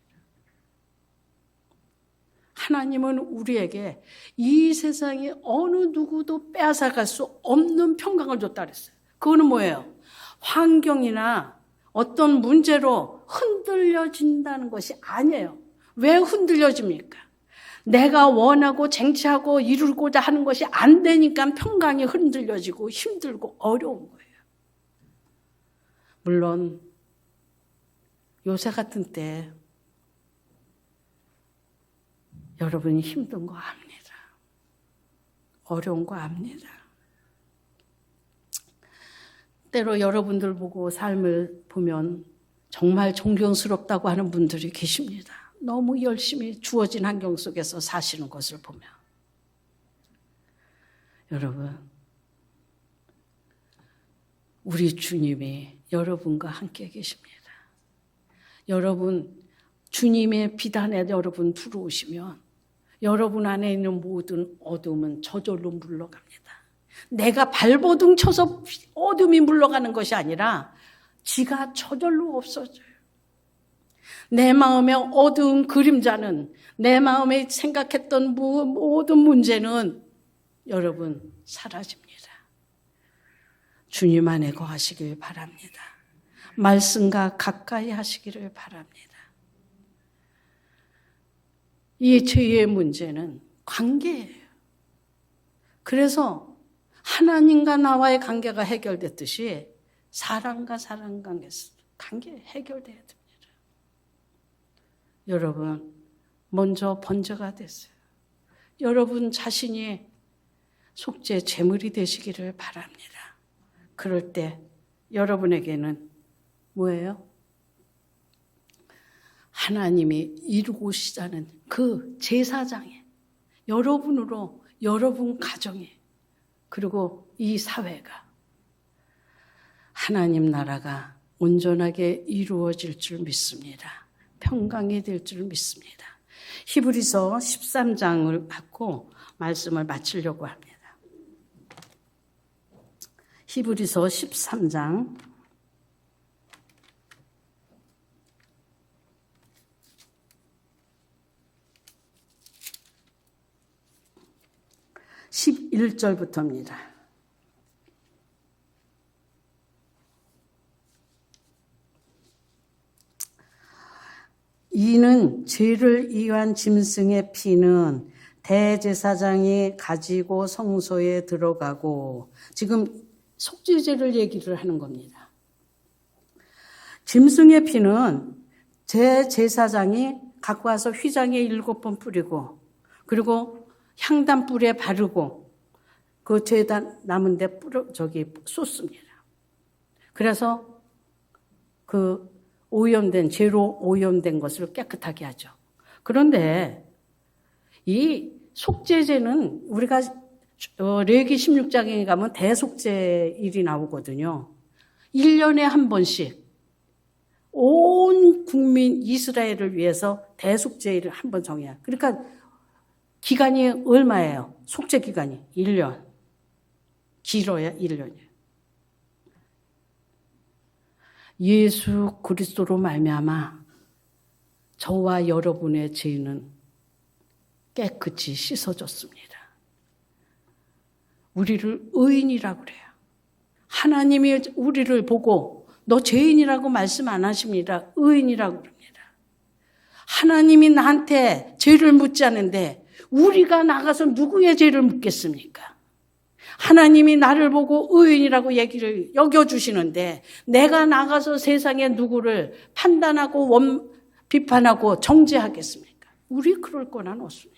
S2: 하나님은 우리에게 이 세상에 어느 누구도 빼앗아갈 수 없는 평강을 줬다 그랬어요. 그거는 뭐예요? 환경이나 어떤 문제로 흔들려진다는 것이 아니에요. 왜 흔들려집니까? 내가 원하고 쟁취하고 이루고자 하는 것이 안 되니까 평강이 흔들려지고 힘들고 어려운 거예요. 물론 요새 같은 때 여러분이 힘든 거 압니다. 어려운 거 압니다. 때로 여러분들 보고 삶을 보면 정말 존경스럽다고 하는 분들이 계십니다. 너무 열심히 주어진 환경 속에서 사시는 것을 보면. 여러분, 우리 주님이 여러분과 함께 계십니다. 여러분, 주님의 비단에 여러분 들어오시면 여러분 안에 있는 모든 어둠은 저절로 물러갑니다. 내가 발버둥 쳐서 어둠이 물러가는 것이 아니라 지가 저절로 없어져요. 내 마음의 어두운 그림자는, 내 마음에 생각했던 모든 문제는 여러분 사라집니다. 주님 안에 거하시길 바랍니다. 말씀과 가까이 하시기를 바랍니다. 이 죄의 문제는 관계예요. 그래서 하나님과 나와의 관계가 해결됐듯이 사람과 사람 관계 해결돼야 됩니다. 여러분, 먼저 번제가 됐어요. 여러분 자신이 속죄 제물이 되시기를 바랍니다. 그럴 때 여러분에게는 뭐예요? 하나님이 이루고 시자는 그 제사장에 여러분으로 여러분 가정에 그리고 이 사회가 하나님 나라가 온전하게 이루어질 줄 믿습니다. 평강이 될 줄 믿습니다. 히브리서 13장을 갖고 말씀을 마치려고 합니다. 히브리서 13장 11절부터입니다. 이는 죄를 이유한 짐승의 피는 대제사장이 가지고 성소에 들어가고, 지금 속죄제를 얘기를 하는 겁니다. 짐승의 피는 제사장이 갖고 와서 휘장에 7번 뿌리고 그리고 향단불에 바르고 그 제단 남은 데 쏟습니다. 그래서 그 죄로 오염된 것을 깨끗하게 하죠. 그런데 이 속죄제는 우리가 레위기 16장에 가면 대속죄일이 나오거든요. 1년에 한 번씩 온 국민 이스라엘을 위해서 대속죄일을 한 번 정해요. 그러니까 기간이 얼마예요? 속죄 기간이 1년. 길어야 1년이에요. 예수 그리스도로 말미암아 저와 여러분의 죄는 깨끗이 씻어졌습니다. 우리를 의인이라고 그래요. 하나님이 우리를 보고 너 죄인이라고 말씀 안 하십니다. 의인이라고 그럽니다. 하나님이 나한테 죄를 묻지 않는데 우리가 나가서 누구의 죄를 묻겠습니까? 하나님이 나를 보고 의인이라고 얘기를 여겨주시는데 내가 나가서 세상에 누구를 판단하고 비판하고 정죄하겠습니까? 우리 그럴 권한 없습니다.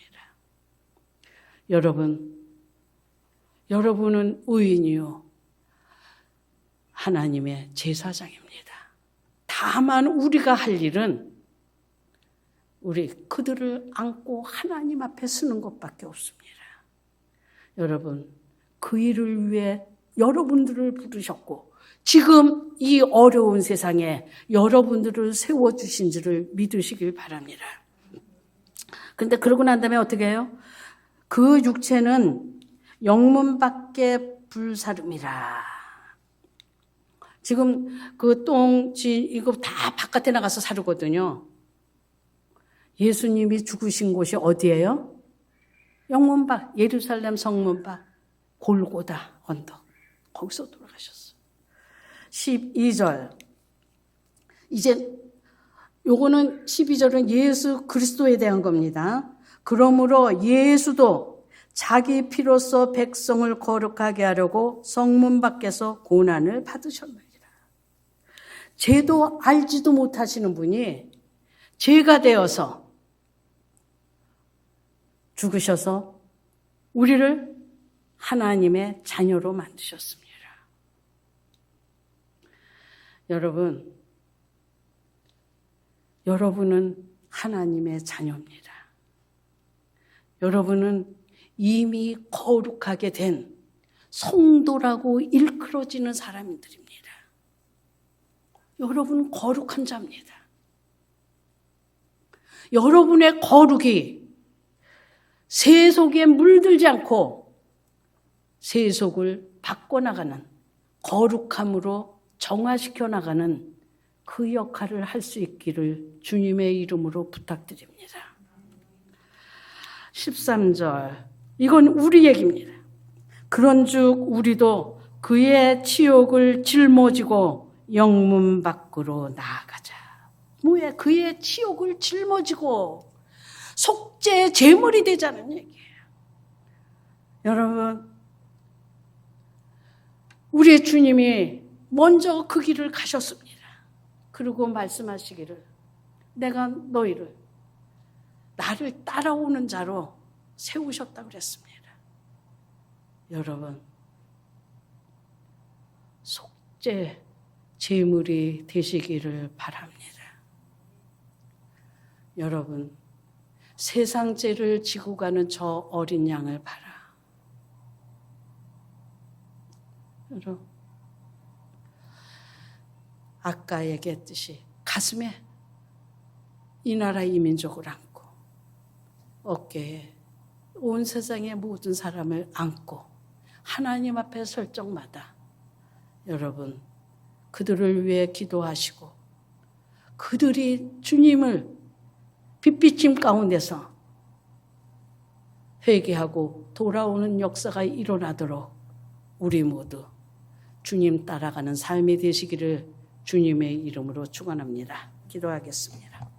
S2: 여러분은 의인이요. 하나님의 제사장입니다. 다만 우리가 할 일은 우리 그들을 안고 하나님 앞에 서는 것밖에 없습니다. 여러분, 그 일을 위해 여러분들을 부르셨고 지금 이 어려운 세상에 여러분들을 세워주신지를 믿으시길 바랍니다. 그런데 그러고 난 다음에 어떻게 해요? 그 육체는 영문 밖에 불사름이라. 지금 그 이거 다 바깥에 나가서 사르거든요. 예수님이 죽으신 곳이 어디예요? 영문 밖, 예루살렘 성문 밖, 골고다 언덕. 거기서 돌아가셨어요. 12절. 이제 요거는 12절은 예수 그리스도에 대한 겁니다. 그러므로 예수도 자기 피로써 백성을 거룩하게 하려고 성문 밖에서 고난을 받으셨느니라. 죄도 알지도 못하시는 분이 죄가 되어서 죽으셔서 우리를 하나님의 자녀로 만드셨습니다. 여러분은 하나님의 자녀입니다. 여러분은 이미 거룩하게 된 성도라고 일컬어지는 사람들입니다. 여러분은 거룩한 자입니다. 여러분의 거룩이 세속에 물들지 않고 세속을 바꿔나가는 거룩함으로 정화시켜 나가는 그 역할을 할 수 있기를 주님의 이름으로 부탁드립니다. 13절. 이건 우리 얘기입니다. 그런즉 우리도 그의 치욕을 짊어지고 영문 밖으로 나아가자. 뭐야? 그의 치욕을 짊어지고 속죄의 제물이 되자는 얘기예요. 여러분, 우리의 주님이 먼저 그 길을 가셨습니다. 그리고 말씀하시기를 내가 너희를 나를 따라오는 자로 세우셨다고 그랬습니다. 여러분, 속죄 제물이 되시기를 바랍니다. 여러분, 세상 죄를 지고 가는 저 어린 양을 봐라. 여러분, 아까 얘기했듯이 가슴에 이 나라 이 민족을 안고 어깨에 온 세상의 모든 사람을 안고 하나님 앞에 설 적마다 여러분 그들을 위해 기도하시고 그들이 주님을 빛비침 가운데서 회개하고 돌아오는 역사가 일어나도록 우리 모두 주님 따라가는 삶이 되시기를 주님의 이름으로 축원합니다. 기도하겠습니다.